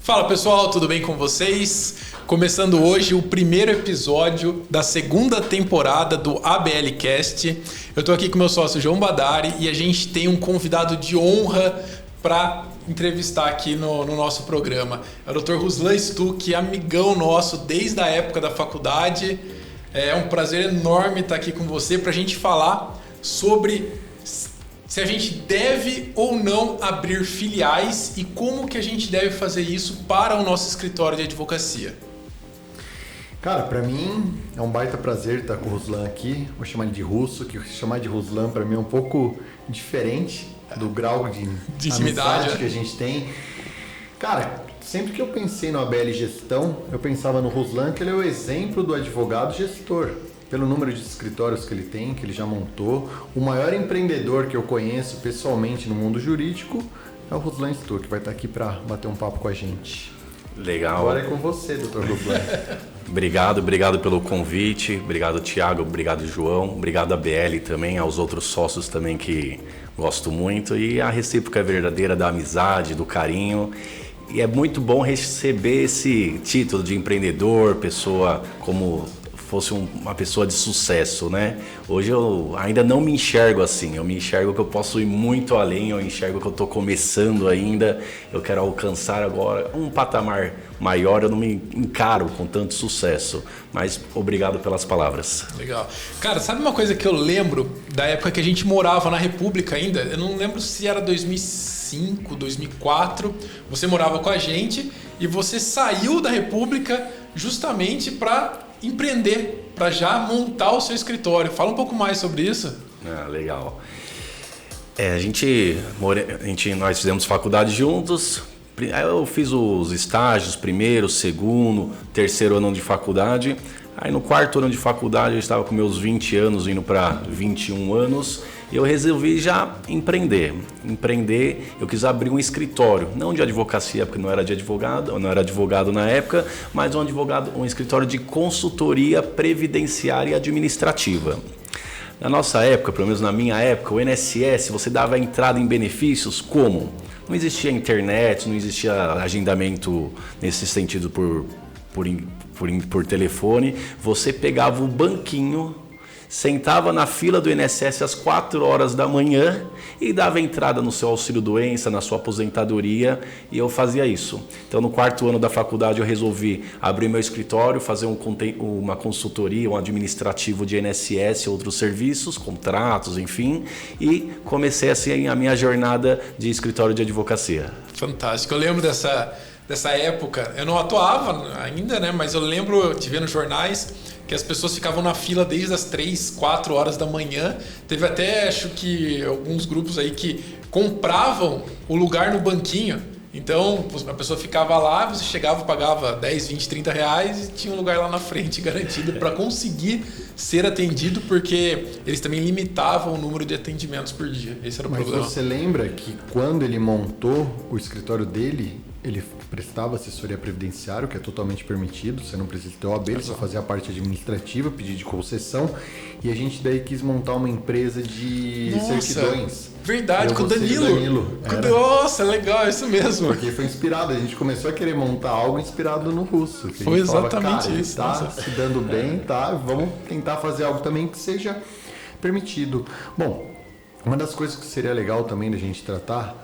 Fala pessoal, tudo bem com vocês? Começando hoje o primeiro episódio da segunda temporada do ABLcast. Eu estou aqui com meu sócio João Badari e a gente tem um convidado de honra para entrevistar aqui no nosso programa. É o Dr. Ruslan Stuck, amigão nosso desde a época da faculdade. É um prazer enorme estar aqui com você para a gente falar sobre se a gente deve ou não abrir filiais e como que a gente deve fazer isso para o nosso escritório de advocacia. Cara, para mim é um baita prazer estar com o Ruslan aqui. Vou chamar ele de Russo, que chamar de Ruslan para mim é um pouco diferente do grau de intimidade que a gente tem. Cara, sempre que eu pensei no ABL Gestão, eu pensava no Ruslan, que ele é o exemplo do advogado gestor. Pelo número de escritórios que ele tem, que ele já montou. O maior empreendedor que eu conheço pessoalmente no mundo jurídico é o Ruslan Stuck, que vai estar aqui para bater um papo com a gente. Legal. Agora é com você, Dr. Ruslan. Obrigado pelo convite. Obrigado, Thiago. Obrigado, João. Obrigado, ABL também, aos outros sócios também que gosto muito. E a recíproca é verdadeira da amizade, do carinho. E é muito bom receber esse título de empreendedor, pessoa como fosse uma pessoa de sucesso, né? Hoje eu ainda não me enxergo assim, eu me enxergo que eu posso ir muito além, eu enxergo que eu estou começando ainda, eu quero alcançar agora um patamar maior, eu não me encaro com tanto sucesso, mas obrigado pelas palavras. Legal. Cara, sabe uma coisa que eu lembro da época que a gente morava na República ainda? Eu não lembro se era 2005, 2004, você morava com a gente e você saiu da República justamente para empreender, para já montar o seu escritório. Fala um pouco mais sobre isso. Legal. Nós fizemos faculdade juntos. Eu fiz os estágios, primeiro, segundo, terceiro ano de faculdade. Aí no quarto ano de faculdade eu estava com meus 20 anos, indo para 21 anos. E eu resolvi já empreender. Eu quis abrir um escritório, não de advocacia, porque não era advogado na época, mas um escritório de consultoria previdenciária e administrativa. Na nossa época, pelo menos na minha época, o INSS, você dava entrada em benefícios como? Não existia internet, não existia agendamento nesse sentido por telefone. Você pegava o banquinho, sentava na fila do INSS às 4 horas da manhã e dava entrada no seu auxílio-doença, na sua aposentadoria, e eu fazia isso. Então, no quarto ano da faculdade, eu resolvi abrir meu escritório, fazer uma consultoria, um administrativo de INSS, outros serviços, contratos, enfim, e comecei assim a minha jornada de escritório de advocacia. Fantástico. Eu lembro dessa época. Eu não atuava ainda, né? Mas eu lembro de ver nos jornais que as pessoas ficavam na fila desde as 3, 4 horas da manhã. Teve até, acho que, alguns grupos aí que compravam o lugar no banquinho. Então, a pessoa ficava lá, você chegava, pagava 10, 20, 30 reais e tinha um lugar lá na frente garantido para conseguir ser atendido, porque eles também limitavam o número de atendimentos por dia. Esse era o problema. Mas você lembra que quando ele montou o escritório dele, ele prestava assessoria previdenciária, que é totalmente permitido, você não precisa ter OAB, ele só fazia a parte administrativa, pedido de concessão, e a gente daí quis montar uma empresa de certidões. Verdade, com o Danilo. Nossa, legal, isso mesmo. Porque foi inspirado, a gente começou a querer montar algo inspirado no Russo. Foi exatamente falava, isso. Tá se dando bem, tá? Vamos tentar fazer algo também que seja permitido. Bom, uma das coisas que seria legal também da gente tratar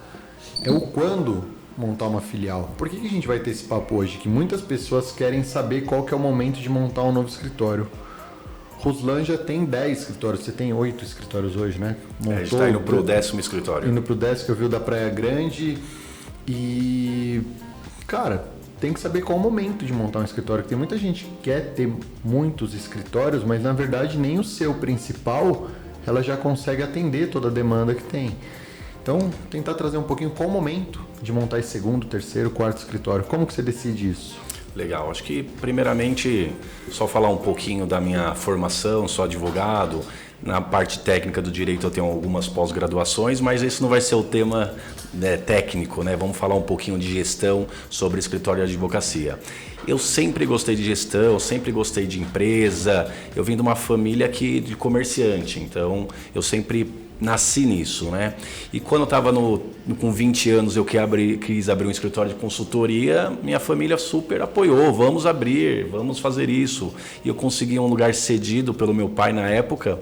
é o quando montar uma filial. Por que a gente vai ter esse papo hoje? Que muitas pessoas querem saber qual que é o momento de montar um novo escritório. Ruslan já tem 10 escritórios, você tem 8 escritórios hoje, né? A gente está indo para o 10º escritório. Indo para o 10º, que eu vi o da Praia Grande. E, cara, tem que saber qual é o momento de montar um escritório. Porque tem muita gente que quer ter muitos escritórios, mas na verdade nem o seu principal, ela já consegue atender toda a demanda que tem. Então, tentar trazer um pouquinho qual o momento de montar esse segundo, terceiro, quarto escritório. Como que você decide isso? Legal, acho que primeiramente só falar um pouquinho da minha formação, sou advogado, na parte técnica do direito eu tenho algumas pós-graduações, mas esse não vai ser o tema técnico, né? Vamos falar um pouquinho de gestão sobre escritório de advocacia. Eu sempre gostei de gestão, sempre gostei de empresa, eu vim de uma família de comerciante, então eu sempre nasci nisso, né? E quando eu estava com 20 anos, eu quis abrir um escritório de consultoria, minha família super apoiou, vamos abrir, vamos fazer isso. E eu consegui um lugar cedido pelo meu pai na época,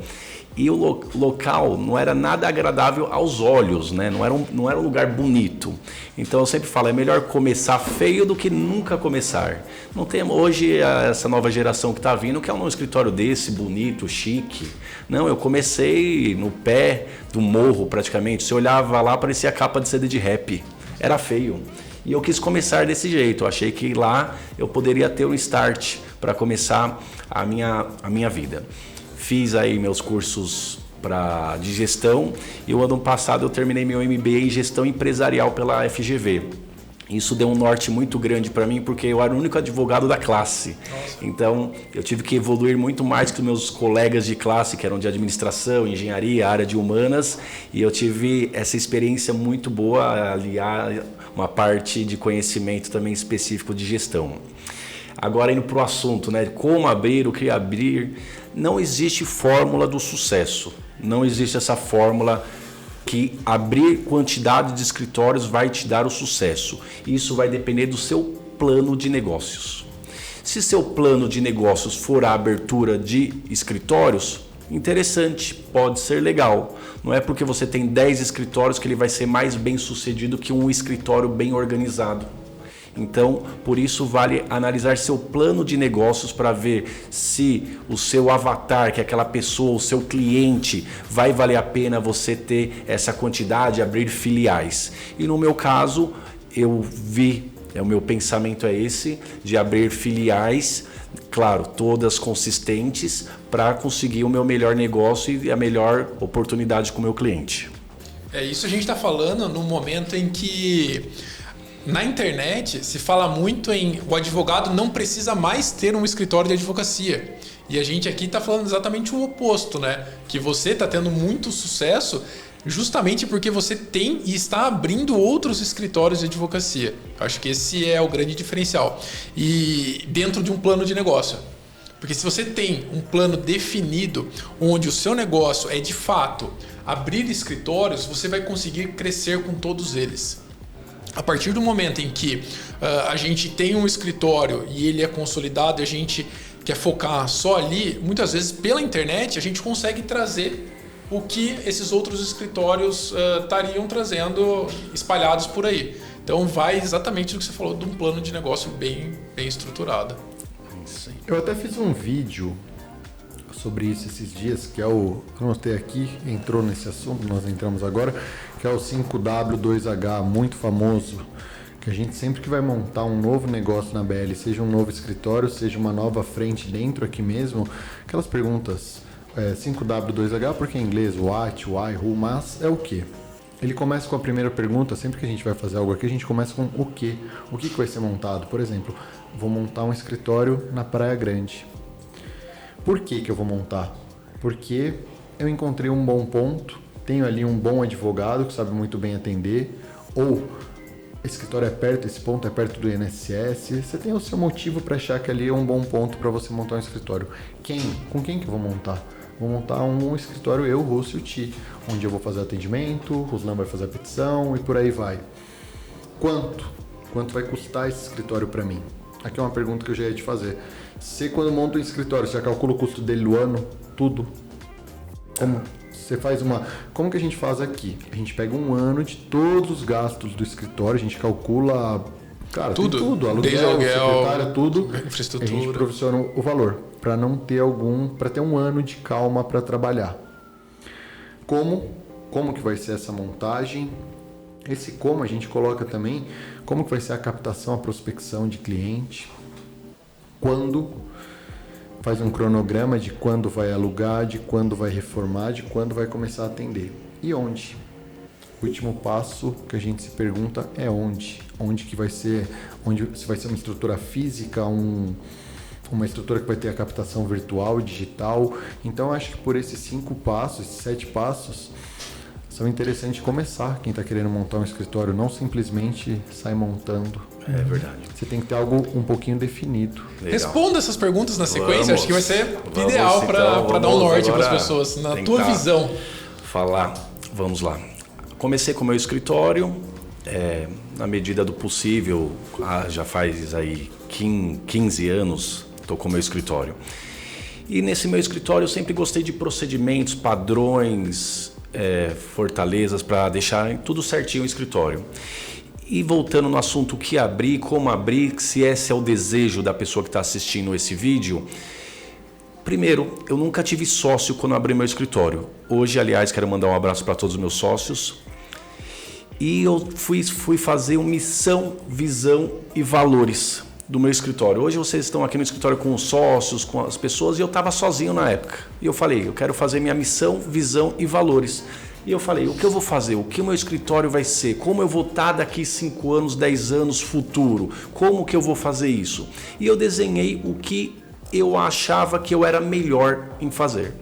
e o local não era nada agradável aos olhos, né? Não era um lugar bonito. Então eu sempre falo, é melhor começar feio do que nunca começar. Não tem hoje essa nova geração que está vindo, que é um escritório desse, bonito, chique. Não, eu comecei no pé do morro praticamente. Se olhava lá, parecia capa de CD de rap. Era feio. E eu quis começar desse jeito. Eu achei que lá eu poderia ter um start para começar a minha vida. Fiz aí meus cursos de gestão e o ano passado eu terminei meu MBA em gestão empresarial pela FGV. Isso deu um norte muito grande para mim, porque eu era o único advogado da classe. Nossa. Então, eu tive que evoluir muito mais que os meus colegas de classe, que eram de administração, engenharia, área de humanas, e eu tive essa experiência muito boa a aliar uma parte de conhecimento também específico de gestão. Agora, indo para o assunto, né? Como abrir, o que abrir, não existe fórmula do sucesso. Não existe essa fórmula que abrir quantidade de escritórios vai te dar o sucesso. Isso vai depender do seu plano de negócios. Se seu plano de negócios for a abertura de escritórios, interessante, pode ser legal. Não é porque você tem 10 escritórios que ele vai ser mais bem sucedido que um escritório bem organizado. Então, por isso vale analisar seu plano de negócios para ver se o seu avatar, que é aquela pessoa, o seu cliente, vai valer a pena você ter essa quantidade, abrir filiais. E no meu caso, o meu pensamento é esse, de abrir filiais, claro, todas consistentes, para conseguir o meu melhor negócio e a melhor oportunidade com o meu cliente. Isso a gente está falando no momento em que na internet se fala muito em o advogado não precisa mais ter um escritório de advocacia. E a gente aqui está falando exatamente o oposto, né? Que você está tendo muito sucesso justamente porque você tem e está abrindo outros escritórios de advocacia. Eu acho que esse é o grande diferencial. E dentro de um plano de negócio. Porque se você tem um plano definido onde o seu negócio é de fato abrir escritórios, você vai conseguir crescer com todos eles. A partir do momento em que a gente tem um escritório e ele é consolidado e a gente quer focar só ali, muitas vezes pela internet a gente consegue trazer o que esses outros escritórios estariam trazendo espalhados por aí. Então vai exatamente do que você falou, de um plano de negócio bem estruturado. Eu até fiz um vídeo sobre isso esses dias, que é eu notei aqui, entrou nesse assunto, nós entramos agora, que é o 5W2H, muito famoso, que a gente sempre que vai montar um novo negócio na BL, seja um novo escritório, seja uma nova frente dentro aqui mesmo, aquelas perguntas 5W2H, porque em inglês, what, why, who, mas é o quê? Ele começa com a primeira pergunta, sempre que a gente vai fazer algo aqui, a gente começa com o quê? O que vai ser montado? Por exemplo, vou montar um escritório na Praia Grande. Por que eu vou montar? Porque eu encontrei um bom ponto, tenho ali um bom advogado que sabe muito bem atender, ou esse escritório é perto, esse ponto é perto do INSS, você tem o seu motivo para achar que ali é um bom ponto para você montar um escritório. Com quem que eu vou montar? Vou montar um escritório eu, Russo e o Ti, onde eu vou fazer atendimento, o Ruslan vai fazer a petição e por aí vai. Quanto vai custar esse escritório para mim? Aqui é uma pergunta que eu já ia te fazer. Você, quando monta um escritório, você já calcula o custo dele no ano? Tudo? Como que a gente faz aqui? A gente pega um ano de todos os gastos do escritório, a gente calcula, cara, tudo, aluguel, secretária, tudo. Infraestrutura. A gente provisiona o valor, para ter um ano de calma para trabalhar. Como que vai ser essa montagem? Esse como a gente coloca também, como que vai ser a captação, a prospecção de cliente, quando faz um cronograma de quando vai alugar, de quando vai reformar, de quando vai começar a atender. E onde? O último passo que a gente se pergunta é onde. Onde que vai ser, se vai ser uma estrutura física, uma estrutura que vai ter a captação virtual e digital. Então eu acho que por esses 5 passos, esses 7 passos, são interessantes começar quem está querendo montar um escritório, não simplesmente sair montando. É verdade. Você tem que ter algo um pouquinho definido. Legal. Responda essas perguntas na sequência, acho que vai ser ideal para dar um norte para as pessoas, na tua visão. Falar Vamos lá. Comecei com o meu escritório, na medida do possível, já faz aí 15 anos, estou com o meu escritório. E nesse meu escritório eu sempre gostei de procedimentos, padrões, fortalezas para deixar tudo certinho o escritório. E voltando no assunto que abrir, como abrir, se esse é o desejo da pessoa que está assistindo esse vídeo. Primeiro, eu nunca tive sócio quando eu abri meu escritório. Hoje, aliás, quero mandar um abraço para todos os meus sócios. E eu fui fazer uma missão, visão e valores do meu escritório. Hoje vocês estão aqui no escritório com os sócios, com as pessoas, e eu estava sozinho na época. E eu falei, eu quero fazer minha missão, visão e valores. E eu falei, o que eu vou fazer? O que o meu escritório vai ser? Como eu vou estar daqui 5 anos, 10 anos futuro? Como que eu vou fazer isso? E eu desenhei o que eu achava que eu era melhor em fazer.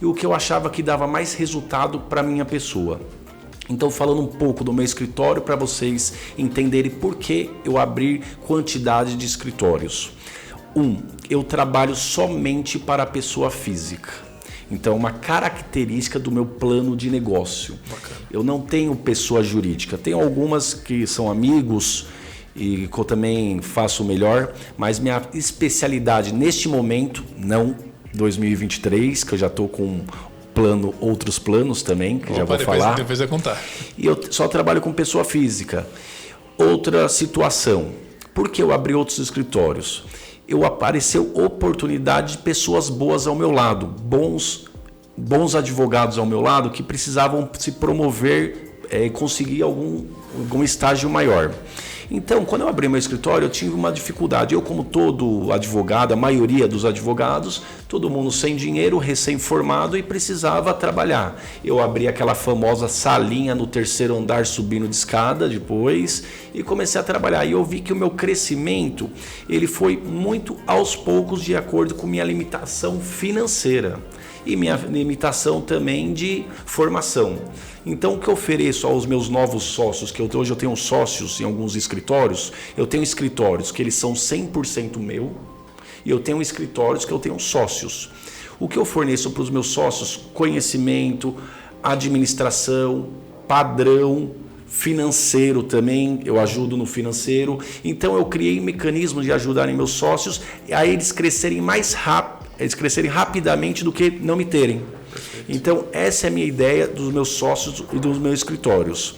E o que eu achava que dava mais resultado para minha pessoa. Então, falando um pouco do meu escritório para vocês entenderem por que eu abri quantidade de escritórios. Eu trabalho somente para a pessoa física. Então, uma característica do meu plano de negócio. Bacana. Eu não tenho pessoa jurídica. Tenho algumas que são amigos e que eu também faço melhor, mas minha especialidade neste momento, não 2023, que eu já estou com outros planos também, que já vou falar. Depois vai contar. E eu só trabalho com pessoa física. Outra situação, por que eu abri outros escritórios? Apareceu oportunidade de pessoas boas ao meu lado, bons advogados ao meu lado que precisavam se promover e conseguir algum estágio maior. Então, quando eu abri meu escritório, eu tive uma dificuldade. Eu, como todo advogado, a maioria dos advogados, todo mundo sem dinheiro, recém-formado e precisava trabalhar. Eu abri aquela famosa salinha no 3º andar, subindo de escada depois, e comecei a trabalhar. E eu vi que o meu crescimento ele foi muito aos poucos de acordo com minha limitação financeira e minha limitação também de formação. Então, o que eu ofereço aos meus novos sócios, que hoje eu tenho sócios em alguns escritórios, eu tenho escritórios que eles são 100% meu e eu tenho escritórios que eu tenho sócios. O que eu forneço para os meus sócios? Conhecimento, administração, padrão, financeiro também, eu ajudo no financeiro. Então, eu criei mecanismos de ajudarem meus sócios a eles crescerem mais rápido, eles crescerem rapidamente do que não me terem. Perfeito. Então, essa é a minha ideia dos meus sócios e dos meus escritórios.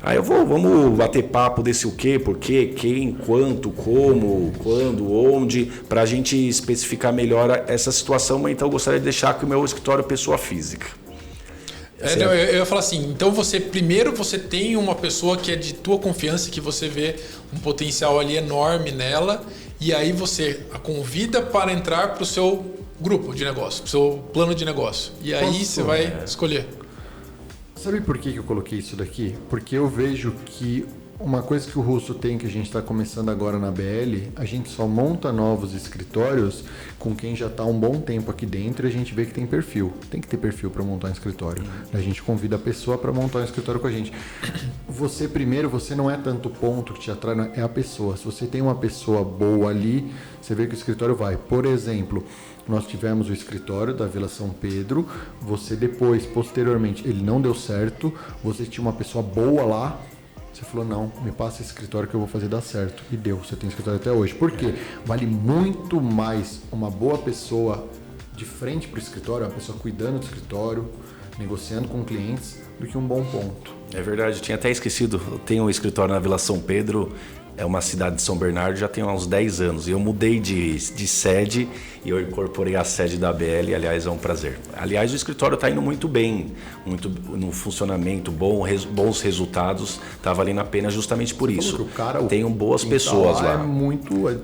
Aí vamos bater papo desse o quê, por quê, quem, quanto, como, quando, onde, para a gente especificar melhor essa situação, mas então eu gostaria de deixar que o meu escritório é pessoa física. Eu ia falar assim, então primeiro você tem uma pessoa que é de tua confiança, que você vê um potencial ali enorme nela, e aí você a convida para entrar para o seu grupo de negócio, para o seu plano de negócio. E aí você vai escolher. Sabe por que eu coloquei isso daqui? Porque eu vejo que uma coisa que o Russo tem, que a gente está começando agora na BL, a gente só monta novos escritórios com quem já está há um bom tempo aqui dentro e a gente vê que tem perfil. Tem que ter perfil para montar um escritório. A gente convida a pessoa para montar um escritório com a gente. Você não é tanto o ponto que te atrai, é a pessoa. Se você tem uma pessoa boa ali, você vê que o escritório vai. Por exemplo, nós tivemos o escritório da Vila São Pedro, você depois, posteriormente, ele não deu certo, você tinha uma pessoa boa lá, você falou, não, me passa esse escritório que eu vou fazer dar certo. E deu, você tem escritório até hoje. Por quê? Vale muito mais uma boa pessoa de frente para o escritório, uma pessoa cuidando do escritório, negociando com clientes, do que um bom ponto. É verdade, eu tinha até esquecido, eu tenho um escritório na Vila São Pedro, é uma cidade de São Bernardo, já tem uns 10 anos. E eu mudei de sede e eu incorporei a sede da ABL, aliás, é um prazer. Aliás, o escritório está indo muito bem, muito no funcionamento, bons resultados, está valendo a pena justamente por isso. Tenho boas pessoas lá.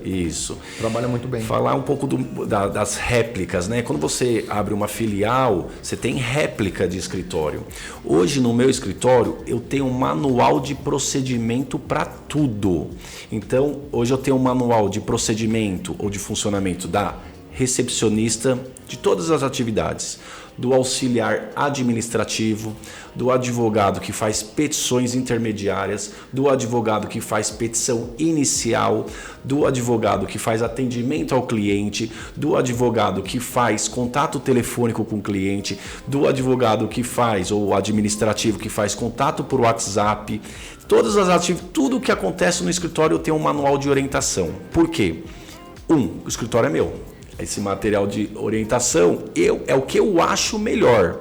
Isso. Trabalha muito bem. Falar um pouco das réplicas, né? Quando você abre uma filial, você tem réplica de escritório. Hoje, no meu escritório, eu tenho um manual de procedimento para tudo. Então, hoje eu tenho um manual de procedimento ou de funcionamento da recepcionista, de todas as atividades, do auxiliar administrativo, do advogado que faz petições intermediárias, do advogado que faz petição inicial, do advogado que faz atendimento ao cliente, do advogado que faz contato telefônico com o cliente, do advogado que faz, ou administrativo que faz contato por WhatsApp. Todas as atividades, tudo o que acontece no escritório tem um manual de orientação. Por quê? O escritório é meu. Esse material de orientação é o que eu acho melhor.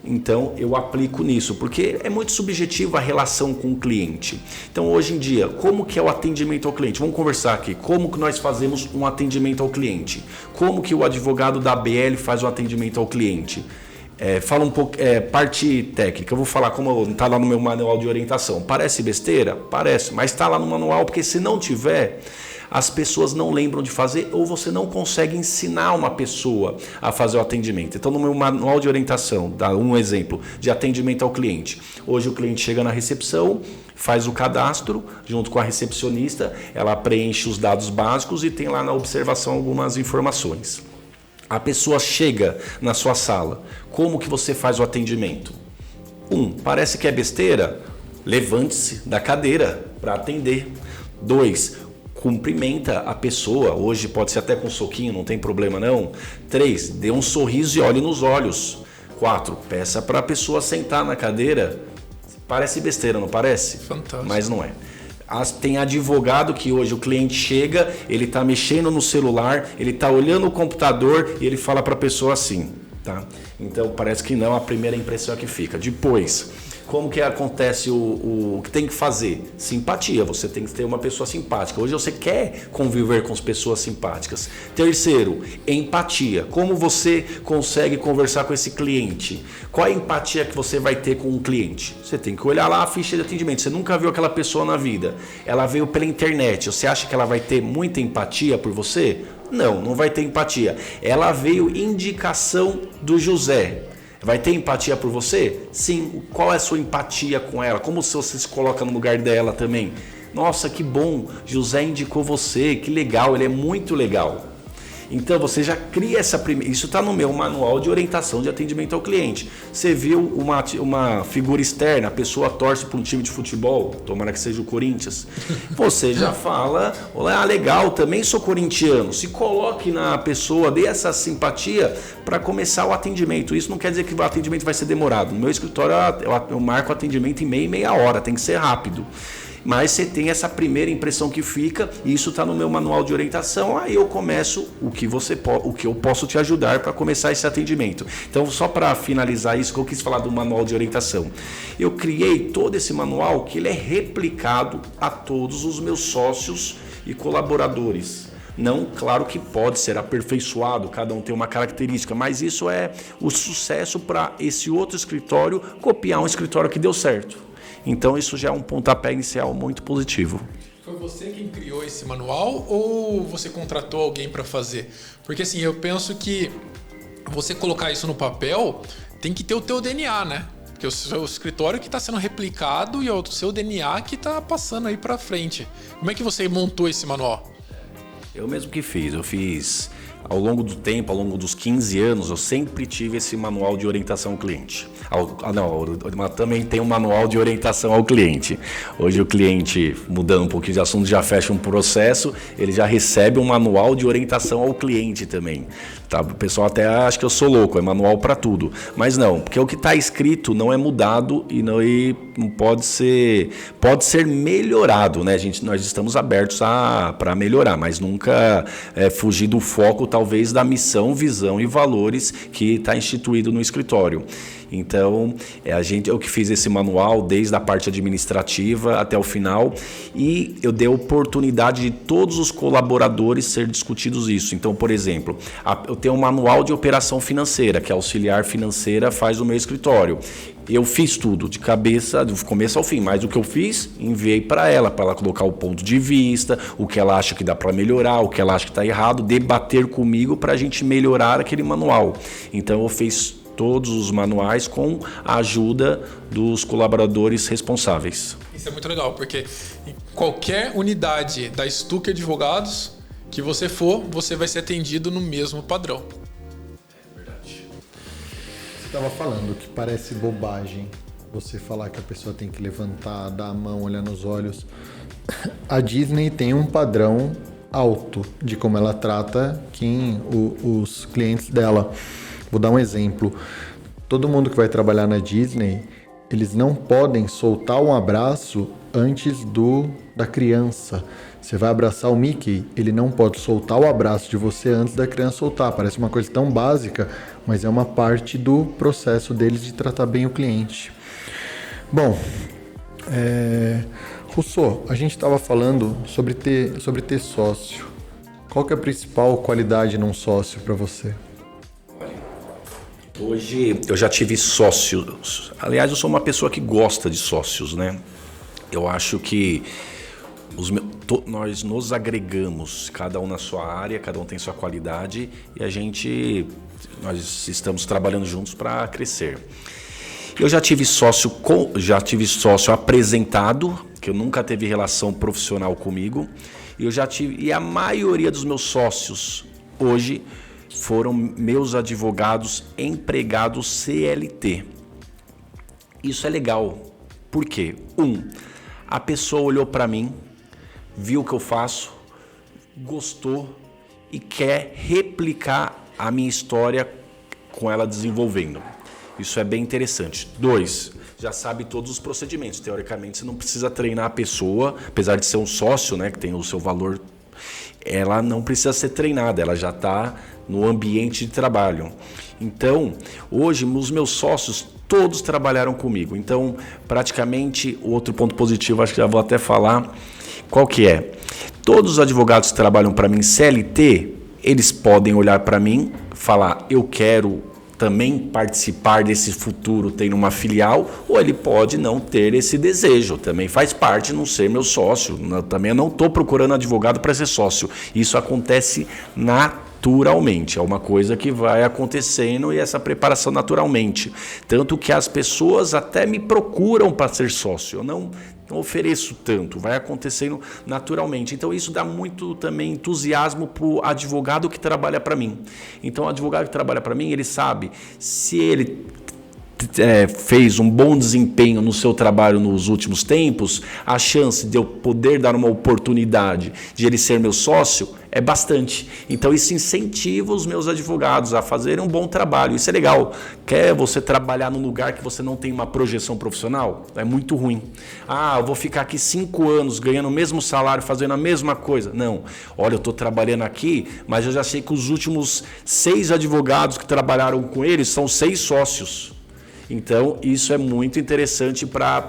Então eu aplico nisso, porque é muito subjetiva a relação com o cliente. Então hoje em dia, como que é o atendimento ao cliente? Vamos conversar aqui. Como que nós fazemos um atendimento ao cliente? Como que o advogado da ABL faz o atendimento ao cliente? Fala um pouco, parte técnica. Eu vou falar como está lá no meu manual de orientação. Parece besteira? Parece, mas está lá no manual, porque se não tiver, as pessoas não lembram de fazer, ou você não consegue ensinar uma pessoa a fazer o atendimento. Então, no meu manual de orientação, dá um exemplo de atendimento ao cliente. Hoje o cliente chega na recepção, faz o cadastro junto com a recepcionista, ela preenche os dados básicos e tem lá na observação algumas informações. A pessoa chega na sua sala, como que você faz o atendimento? Parece que é besteira? Levante-se da cadeira para atender. 2, cumprimenta a pessoa, hoje pode ser até com um soquinho, não tem problema não. 3, dê um sorriso e olhe nos olhos. 4, peça para a pessoa sentar na cadeira. Parece besteira, não parece? Fantástico. Mas não é. Tem advogado que hoje o cliente chega, ele está mexendo no celular, ele está olhando o computador e ele fala para a pessoa assim, tá? Então parece que não, a primeira impressão é que fica. Depois, como que acontece o que tem que fazer? Simpatia, você tem que ter uma pessoa simpática. Hoje você quer conviver com as pessoas simpáticas. Terceiro, empatia. Como você consegue conversar com esse cliente? Qual a empatia que você vai ter com um cliente? Você tem que olhar lá a ficha de atendimento. Você nunca viu aquela pessoa na vida. Ela veio pela internet. Você acha que ela vai ter muita empatia por você? Não, não vai ter empatia. Ela veio indicação do José. Vai ter empatia por você? Sim. Qual é a sua empatia com ela? Como você se coloca no lugar dela também? Nossa, que bom, José indicou você, que legal, ele é muito legal. Então você já cria essa primeira. Isso está no meu manual de orientação de atendimento ao cliente. Você viu uma figura externa, a pessoa torce para um time de futebol, tomara que seja o Corinthians. Você já fala, legal, também sou corintiano. Se coloque na pessoa, dê essa simpatia para começar o atendimento. Isso não quer dizer que o atendimento vai ser demorado. No meu escritório eu marco o atendimento em meia hora, tem que ser rápido. Mas você tem essa primeira impressão que fica, e isso está no meu manual de orientação, aí eu começo o que eu posso te ajudar para começar esse atendimento. Então, só para finalizar isso, que eu quis falar do manual de orientação. Eu criei todo esse manual que ele é replicado a todos os meus sócios e colaboradores. Não, claro que pode ser aperfeiçoado, cada um tem uma característica, mas isso é o sucesso para esse outro escritório copiar um escritório que deu certo. Então isso já é um pontapé inicial muito positivo. Foi você quem criou esse manual ou você contratou alguém para fazer? Porque assim, eu penso que você colocar isso no papel tem que ter o teu DNA, né? Porque o seu escritório que está sendo replicado e é o seu DNA que está passando aí para frente. Como é que você montou esse manual? Eu mesmo que fiz. Eu fiz ao longo do tempo, ao longo dos 15 anos, eu sempre tive esse manual de orientação ao cliente. Mas também tem um manual de orientação ao cliente. Hoje o cliente, mudando um pouquinho de assunto, já fecha um processo, ele já recebe um manual de orientação ao cliente também. Tá? O pessoal até acha que eu sou louco, é manual para tudo. Mas não, porque o que está escrito não é mudado e não pode ser melhorado, né? Nós estamos abertos para melhorar, mas nunca fugir do foco, talvez, da missão, visão e valores que está instituído no escritório. Então, eu que fiz esse manual desde a parte administrativa até o final, e eu dei a oportunidade de todos os colaboradores ser discutidos isso. Então, por exemplo, eu tenho um manual de operação financeira, que a auxiliar financeira faz no meu escritório. Eu fiz tudo de cabeça, do começo ao fim, mas o que eu fiz, enviei para ela colocar o ponto de vista, o que ela acha que dá para melhorar, o que ela acha que está errado, debater comigo para a gente melhorar aquele manual. Então eu fiz todos os manuais com a ajuda dos colaboradores responsáveis. Isso é muito legal, porque em qualquer unidade da Stuck Advogados que você for, você vai ser atendido no mesmo padrão. É verdade. Você estava falando que parece bobagem você falar que a pessoa tem que levantar, dar a mão, olhar nos olhos. A Disney tem um padrão alto de como ela trata os clientes dela. Vou dar um exemplo. Todo mundo que vai trabalhar na Disney, eles não podem soltar um abraço antes da criança. Você vai abraçar o Mickey, ele não pode soltar o abraço de você antes da criança soltar. Parece uma coisa tão básica, mas é uma parte do processo deles de tratar bem o cliente. Bom, Rousseau, a gente estava falando sobre ter sócio. Qual que é a principal qualidade num sócio para você? Hoje eu já tive sócios. Aliás, eu sou uma pessoa que gosta de sócios, né? Eu acho que nós nos agregamos, cada um na sua área, cada um tem sua qualidade e nós estamos trabalhando juntos para crescer. Eu já tive sócio apresentado, que eu nunca teve relação profissional comigo. E a maioria dos meus sócios hoje foram meus advogados empregados CLT. Isso é legal. Por quê? A pessoa olhou para mim, viu o que eu faço, gostou e quer replicar a minha história com ela desenvolvendo. Isso é bem interessante. 2, já sabe todos os procedimentos. Teoricamente, você não precisa treinar a pessoa, apesar de ser um sócio, né, que tem o seu valor, ela não precisa ser treinada, ela já está no ambiente de trabalho. Então, hoje, os meus sócios todos trabalharam comigo. Então, praticamente, o outro ponto positivo, acho que já vou até falar, qual que é? Todos os advogados que trabalham para mim CLT, eles podem olhar para mim, falar, eu quero também participar desse futuro tendo uma filial, ou ele pode não ter esse desejo, também faz parte não ser meu sócio, também eu não estou procurando advogado para ser sócio, isso acontece naturalmente, é uma coisa que vai acontecendo e essa preparação naturalmente, tanto que as pessoas até me procuram para ser sócio, eu não ofereço tanto, vai acontecendo naturalmente. Então isso dá muito também entusiasmo para o advogado que trabalha para mim. Então o advogado que trabalha para mim, ele sabe se ele fez um bom desempenho no seu trabalho nos últimos tempos, a chance de eu poder dar uma oportunidade de ele ser meu sócio é bastante. Então isso incentiva os meus advogados a fazerem um bom trabalho. Isso é legal. Quer você trabalhar num lugar que você não tem uma projeção profissional? É muito ruim. Eu vou ficar aqui 5 anos ganhando o mesmo salário, fazendo a mesma coisa. Não. Olha, eu estou trabalhando aqui, mas eu já sei que os últimos 6 advogados que trabalharam com eles são 6 sócios. Então, isso é muito interessante para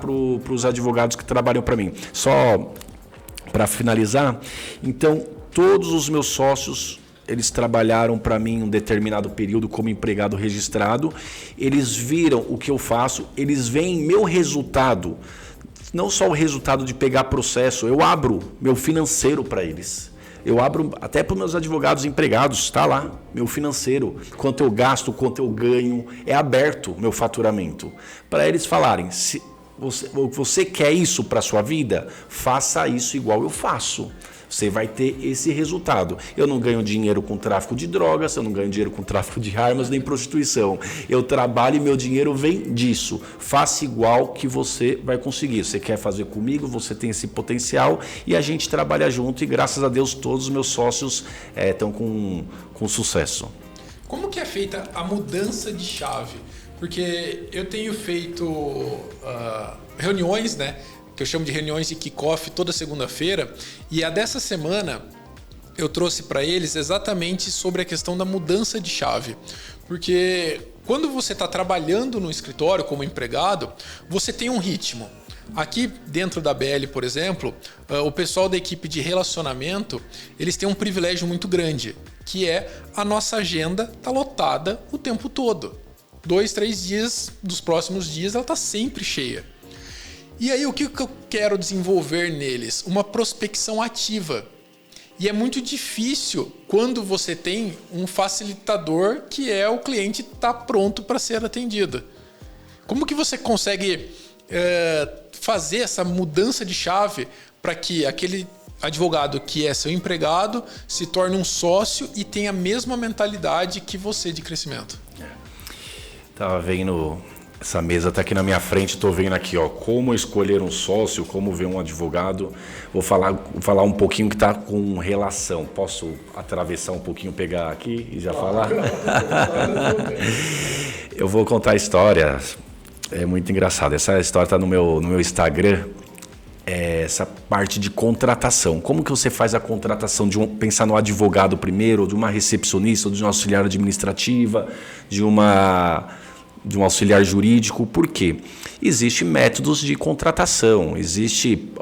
os advogados que trabalham para mim. Só para finalizar, então, todos os meus sócios, eles trabalharam para mim um determinado período como empregado registrado, eles viram o que eu faço, eles veem meu resultado, não só o resultado de pegar processo, eu abro meu financeiro para eles. Eu abro até para os meus advogados empregados, está lá, meu financeiro, quanto eu gasto, quanto eu ganho, é aberto meu faturamento. Para eles falarem, se você quer isso para a sua vida, faça isso igual eu faço. Você vai ter esse resultado. Eu não ganho dinheiro com tráfico de drogas, eu não ganho dinheiro com tráfico de armas nem prostituição. Eu trabalho e meu dinheiro vem disso. Faça igual que você vai conseguir. Você quer fazer comigo, você tem esse potencial e a gente trabalha junto e graças a Deus todos os meus sócios estão com sucesso. Como que é feita a mudança de chave? Porque eu tenho feito reuniões, né? Que eu chamo de reuniões de kickoff toda segunda-feira, e a dessa semana eu trouxe para eles exatamente sobre a questão da mudança de chave. Porque quando você está trabalhando no escritório como empregado, você tem um ritmo. Aqui dentro da BL, por exemplo, o pessoal da equipe de relacionamento, eles têm um privilégio muito grande, que é a nossa agenda tá lotada o tempo todo. 2, 3 dias dos próximos dias ela está sempre cheia. E aí, o que eu quero desenvolver neles? Uma prospecção ativa. E é muito difícil quando você tem um facilitador que é o cliente que está pronto para ser atendido. Como que você consegue fazer essa mudança de chave para que aquele advogado que é seu empregado se torne um sócio e tem a mesma mentalidade que você de crescimento? Tava vendo, essa mesa tá aqui na minha frente, tô vendo aqui, ó, como escolher um sócio, como ver um advogado. Vou falar um pouquinho que tá com relação. Posso atravessar um pouquinho, pegar aqui e já falar? Eu vou contar a história. É muito engraçado. Essa história tá no meu Instagram. Essa parte de contratação. Como que você faz a contratação pensar no advogado primeiro, de uma recepcionista, de uma auxiliar administrativa, de um auxiliar jurídico? Por quê? Existem métodos de contratação,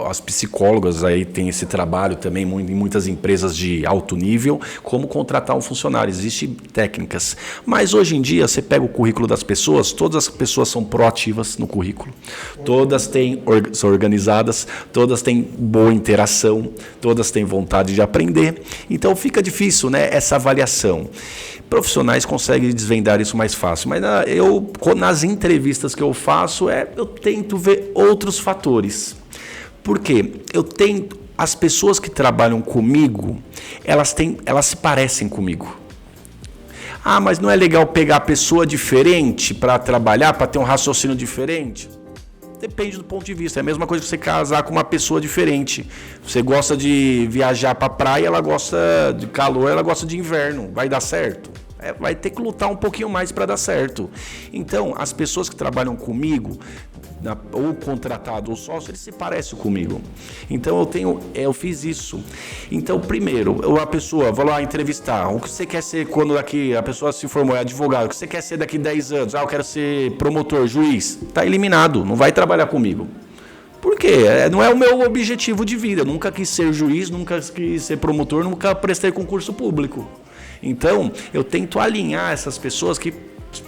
as psicólogas aí têm esse trabalho também em muitas empresas de alto nível, como contratar um funcionário, existem técnicas. Mas hoje em dia, você pega o currículo das pessoas, todas as pessoas são proativas no currículo, todas são organizadas, todas têm boa interação, todas têm vontade de aprender, então fica difícil, né, essa avaliação. Profissionais conseguem desvendar isso mais fácil, mas nas entrevistas que eu faço, eu tento ver outros fatores. Por quê? As pessoas que trabalham comigo, elas se parecem comigo. Ah, mas não é legal pegar pessoa diferente para trabalhar, para ter um raciocínio diferente? Depende do ponto de vista. É a mesma coisa que você casar com uma pessoa diferente. Você gosta de viajar para a praia, ela gosta de calor, ela gosta de inverno. Vai dar certo? Vai ter que lutar um pouquinho mais para dar certo. Então, as pessoas que trabalham comigo, ou contratado ou sócio, eles se parecem comigo. Então, eu fiz isso. Então, primeiro, a pessoa, vou lá entrevistar. O que você quer ser quando a pessoa se formou, é advogado? O que você quer ser daqui 10 anos? Eu quero ser promotor, juiz. Está eliminado, não vai trabalhar comigo. Por quê? Não é o meu objetivo de vida. Eu nunca quis ser juiz, nunca quis ser promotor, nunca prestei concurso público. Então, eu tento alinhar essas pessoas que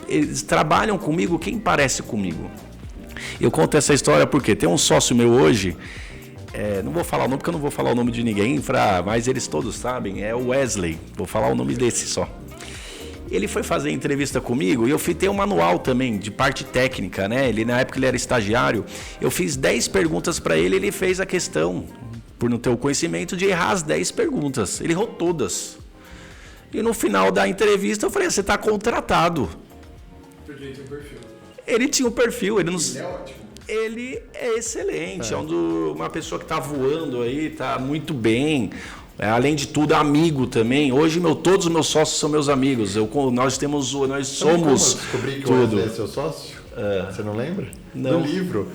eles trabalham comigo, quem parece comigo. Eu conto essa história porque tem um sócio meu hoje, não vou falar o nome porque eu não vou falar o nome de ninguém, mas eles todos sabem, é o Wesley, vou falar o nome desse só. Ele foi fazer entrevista comigo e eu fitei um manual também de parte técnica, né? Na época ele era estagiário, eu fiz 10 perguntas para ele, ele fez a questão, por não ter o conhecimento, de errar as 10 perguntas, ele errou todas. E no final da entrevista eu falei, você está contratado. Porque ele tinha um perfil. Ele tinha um perfil, ele é ótimo. Ele é excelente, é uma pessoa que está voando aí, está muito bem. Além de tudo, é amigo também. Hoje todos os meus sócios são meus amigos. Nós somos como eu descobri que tudo. O Wesley é seu sócio? Você não lembra? Não. Do livro.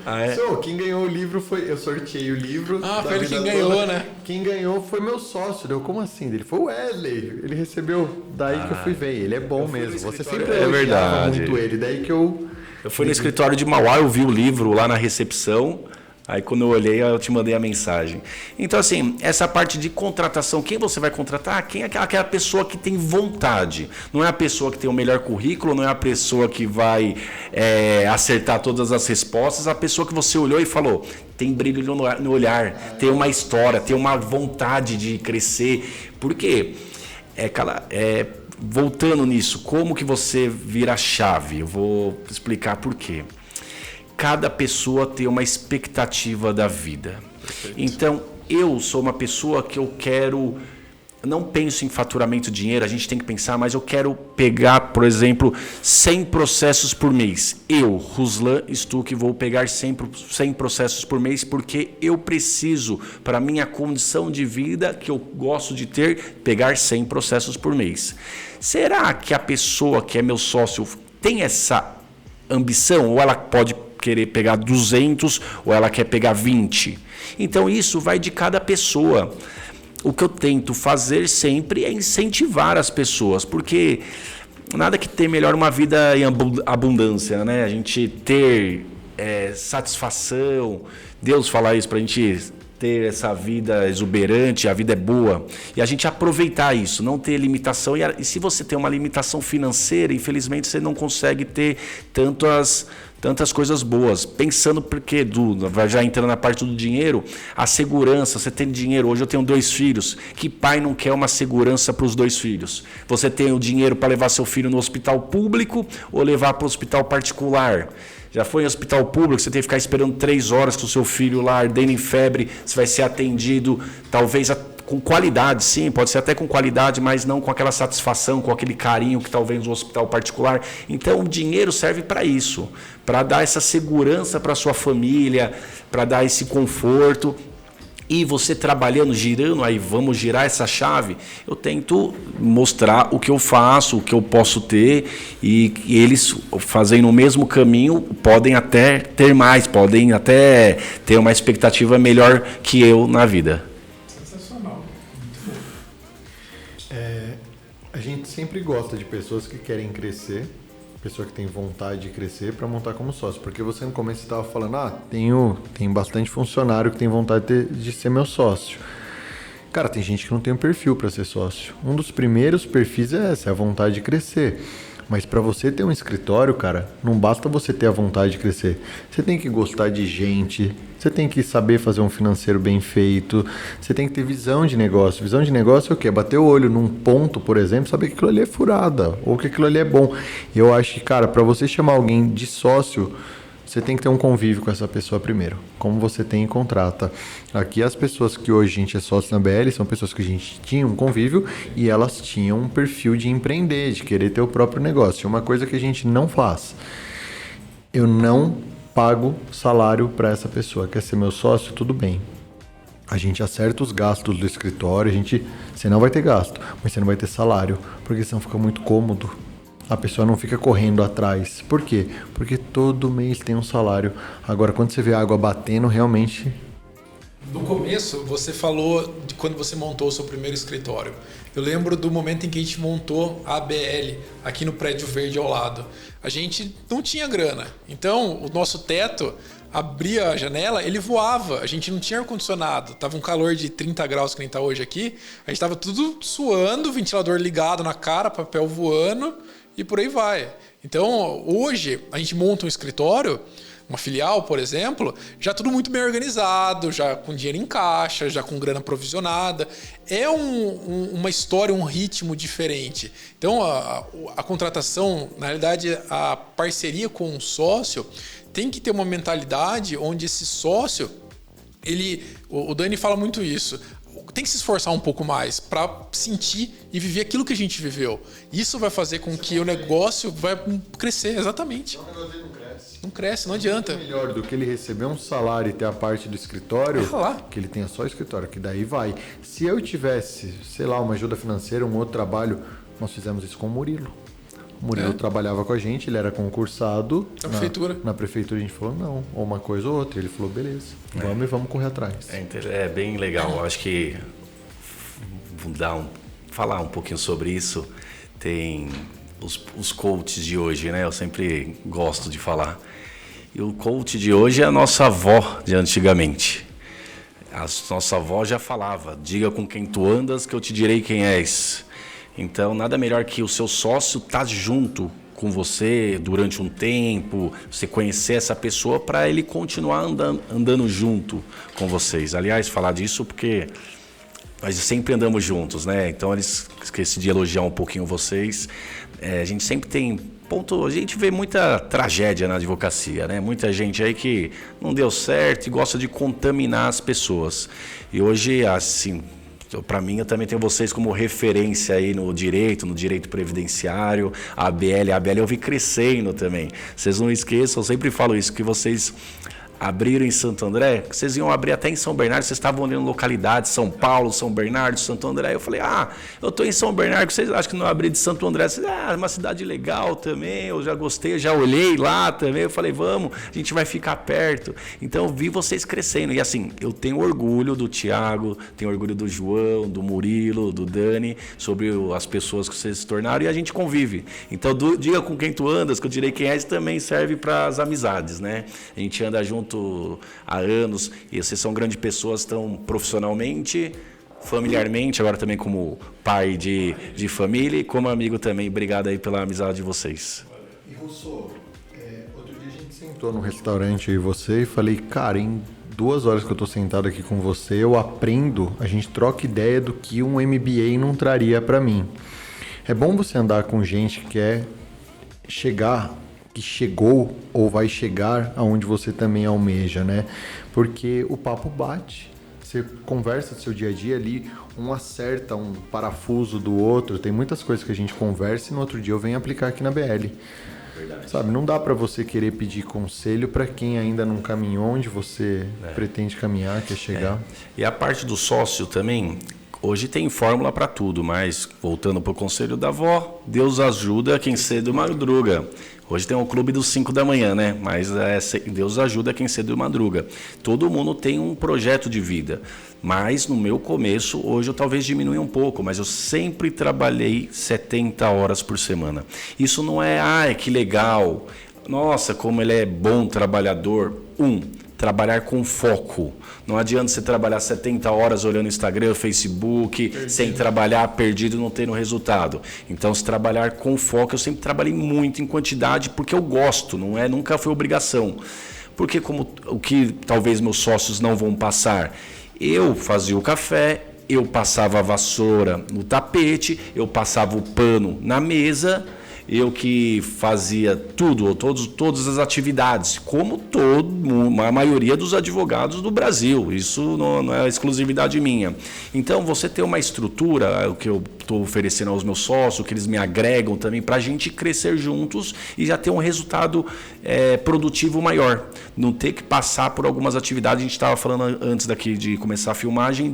Quem ganhou o livro foi... Eu sorteei o livro. Foi ele quem ganhou, né? Quem ganhou foi meu sócio. Como assim? Ele foi o Wesley. Ele recebeu. Daí que eu fui ver. Ele é bom mesmo. Você sempre elogiava muito ele. Daí que eu fui no escritório de Mauá, eu vi o livro lá na recepção. Aí quando eu olhei, eu te mandei a mensagem. Então, assim, essa parte de contratação, quem você vai contratar? Quem é aquela pessoa que tem vontade? Não é a pessoa que tem o melhor currículo, não é a pessoa que vai acertar todas as respostas, a pessoa que você olhou e falou, tem brilho no olhar, tem uma história, tem uma vontade de crescer. Por quê? Voltando nisso, como que você vira a chave? Eu vou explicar por quê. Cada pessoa tem uma expectativa da vida. Perfeito. Então, eu sou uma pessoa que eu quero... Não penso em faturamento de dinheiro, a gente tem que pensar, mas eu quero pegar, por exemplo, 100 processos por mês. Eu, Ruslan Stuck, vou pegar 100 processos por mês porque eu preciso, para a minha condição de vida que eu gosto de ter, pegar 100 processos por mês. Será que a pessoa que é meu sócio tem essa ambição ou ela pode querer pegar 200 ou ela quer pegar 20? Então isso vai de cada pessoa. O que eu tento fazer sempre é incentivar as pessoas, porque nada que ter melhor uma vida em abundância, né? A gente ter satisfação, Deus fala isso para a gente ter essa vida exuberante, a vida é boa, e a gente aproveitar isso, não ter limitação. E se você tem uma limitação financeira, infelizmente você não consegue ter tantas coisas boas. Pensando porque, já entrando na parte do dinheiro, a segurança, você tem dinheiro. Hoje eu tenho 2 filhos. Que pai não quer uma segurança para os 2 filhos? Você tem o dinheiro para levar seu filho no hospital público ou levar para o hospital particular? Já foi em hospital público, você tem que ficar esperando 3 horas com o seu filho lá, ardendo em febre, você vai ser atendido, talvez com qualidade, sim, pode ser até com qualidade, mas não com aquela satisfação, com aquele carinho que talvez no hospital particular. Então, o dinheiro serve para isso, para dar essa segurança para a sua família, para dar esse conforto. E você trabalhando, girando, aí vamos girar essa chave, eu tento mostrar o que eu faço, o que eu posso ter, e eles fazendo o mesmo caminho podem até ter mais, podem até ter uma expectativa melhor que eu na vida. Sensacional. Muito bom. A gente sempre gosta de pessoas que querem crescer, pessoa que tem vontade de crescer para montar como sócio, porque você no começo estava falando, tem bastante funcionário que tem vontade de ser meu sócio. Cara, tem gente que não tem um perfil para ser sócio. Um dos primeiros perfis é esse, é a vontade de crescer. Mas para você ter um escritório, cara, não basta você ter a vontade de crescer. Você tem que gostar de gente, você tem que saber fazer um financeiro bem feito, você tem que ter visão de negócio. Visão de negócio é o quê? Bater o olho num ponto, por exemplo, saber que aquilo ali é furada ou que aquilo ali é bom. E eu acho que, cara, para você chamar alguém de sócio, você tem que ter um convívio com essa pessoa primeiro, como você tem e contrata. Aqui as pessoas que hoje a gente é sócio na BL são pessoas que a gente tinha um convívio e elas tinham um perfil de empreender, de querer ter o próprio negócio. Uma coisa que a gente não faz, eu não pago salário para essa pessoa. Quer ser meu sócio? Tudo bem. A gente acerta os gastos do escritório, você não vai ter gasto, mas você não vai ter salário, porque senão fica muito cômodo. A pessoa não fica correndo atrás. Por quê? Porque todo mês tem um salário. Agora, quando você vê a água batendo, realmente... No começo, você falou de quando você montou o seu primeiro escritório. Eu lembro do momento em que a gente montou a ABL aqui no Prédio Verde ao lado. A gente não tinha grana. Então, o nosso teto, abria a janela, ele voava. A gente não tinha ar-condicionado. Tava um calor de 30 graus que nem tá hoje aqui. A gente tava tudo suando, ventilador ligado na cara, papel voando... E por aí vai. Então, hoje, a gente monta um escritório, uma filial, por exemplo, já tudo muito bem organizado, já com dinheiro em caixa, já com grana provisionada. É uma história, um ritmo diferente. Então, a contratação, na realidade, a parceria com um sócio tem que ter uma mentalidade onde esse sócio, o Dani fala muito isso, tem que se esforçar um pouco mais para sentir e viver aquilo que a gente viveu. Isso vai fazer com que o negócio vai crescer, exatamente. O negócio dele não cresce. Não cresce, não adianta. É melhor do que ele receber um salário e ter a parte do escritório, que ele tenha só o escritório, que daí vai. Se eu tivesse, sei lá, uma ajuda financeira, um outro trabalho, nós fizemos isso com o Murilo. O Murilo trabalhava com a gente, ele era concursado na prefeitura. A gente falou, não, ou uma coisa ou outra. Ele falou, beleza, vamos correr atrás. É bem legal. Eu acho que falar um pouquinho sobre isso. Tem os coaches de hoje, né? Eu sempre gosto de falar. E o coach de hoje é a nossa avó de antigamente. A nossa avó já falava, diga com quem tu andas que eu te direi quem és. Então, nada melhor que o seu sócio estar junto com você durante um tempo, você conhecer essa pessoa para ele continuar andando junto com vocês. Aliás, falar disso porque nós sempre andamos juntos, né? Então, eles esqueci de elogiar um pouquinho vocês. A gente sempre tem ponto, a gente vê muita tragédia na advocacia, né? Muita gente aí que não deu certo e gosta de contaminar as pessoas. E hoje, assim, para mim, eu também tenho vocês como referência aí no direito previdenciário, a ABL eu vi crescendo também. Vocês não esqueçam, eu sempre falo isso, que vocês abriram em Santo André, vocês iam abrir até em São Bernardo, vocês estavam olhando localidades, São Paulo, São Bernardo, Santo André. Eu falei, eu estou em São Bernardo, vocês acham que não abri de Santo André? Vocês, é uma cidade legal também, eu já gostei, já olhei lá também. Eu falei, vamos, a gente vai ficar perto. Então, eu vi vocês crescendo. E assim, eu tenho orgulho do Thiago, tenho orgulho do João, do Murilo, do Dani, sobre as pessoas que vocês se tornaram e a gente convive. Então, diga com quem tu andas, que eu direi quem és, também serve para as amizades, né? A gente anda junto há anos e vocês são grandes pessoas, tão profissionalmente, familiarmente, agora também como pai de família e como amigo também. Obrigado aí pela amizade de vocês. E Russo, outro dia a gente sentou sentou no restaurante aí você e falei, cara, em 2 horas que eu tô sentado aqui com você, eu aprendo, a gente troca ideia do que um MBA não traria para mim. É bom você andar com gente que quer chegar, que chegou ou vai chegar aonde você também almeja, né? Porque o papo bate. Você conversa do seu dia a dia ali, um acerta um parafuso do outro. Tem muitas coisas que a gente conversa e no outro dia eu venho aplicar aqui na BL. Verdade. Sabe, não dá para você querer pedir conselho para quem ainda não caminhou onde você pretende caminhar, quer chegar. E a parte do sócio também, hoje tem fórmula para tudo, mas voltando para o conselho da avó, Deus ajuda quem cedo madruga. Hoje tem o clube dos 5 da manhã, né? Mas Deus ajuda quem cedo madruga. Todo mundo tem um projeto de vida. Mas no meu começo, hoje eu talvez diminui um pouco, mas eu sempre trabalhei 70 horas por semana. Isso não é, que legal. Nossa, como ele é bom trabalhador. Trabalhar com foco. Não adianta você trabalhar 70 horas olhando Instagram, Facebook, perdido. Sem trabalhar, perdido, não tendo resultado. Então, se trabalhar com foco, eu sempre trabalhei muito em quantidade porque eu gosto, nunca foi obrigação. Porque como o que talvez meus sócios não vão passar, eu fazia o café, eu passava a vassoura no tapete, eu passava o pano na mesa, eu que fazia todas as atividades, como a maioria dos advogados do Brasil. Isso não é exclusividade minha. Então, você ter uma estrutura, o que eu estou oferecendo aos meus sócios, que eles me agregam também, para a gente crescer juntos e já ter um resultado produtivo maior. Não ter que passar por algumas atividades. A gente estava falando antes daqui de começar a filmagem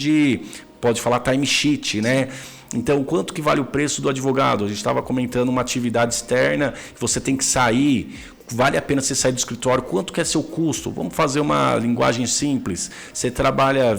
pode falar timesheet, né? Então, quanto que vale o preço do advogado? A gente estava comentando uma atividade externa, que você tem que sair, vale a pena você sair do escritório, quanto que é seu custo? Vamos fazer uma linguagem simples. Você trabalha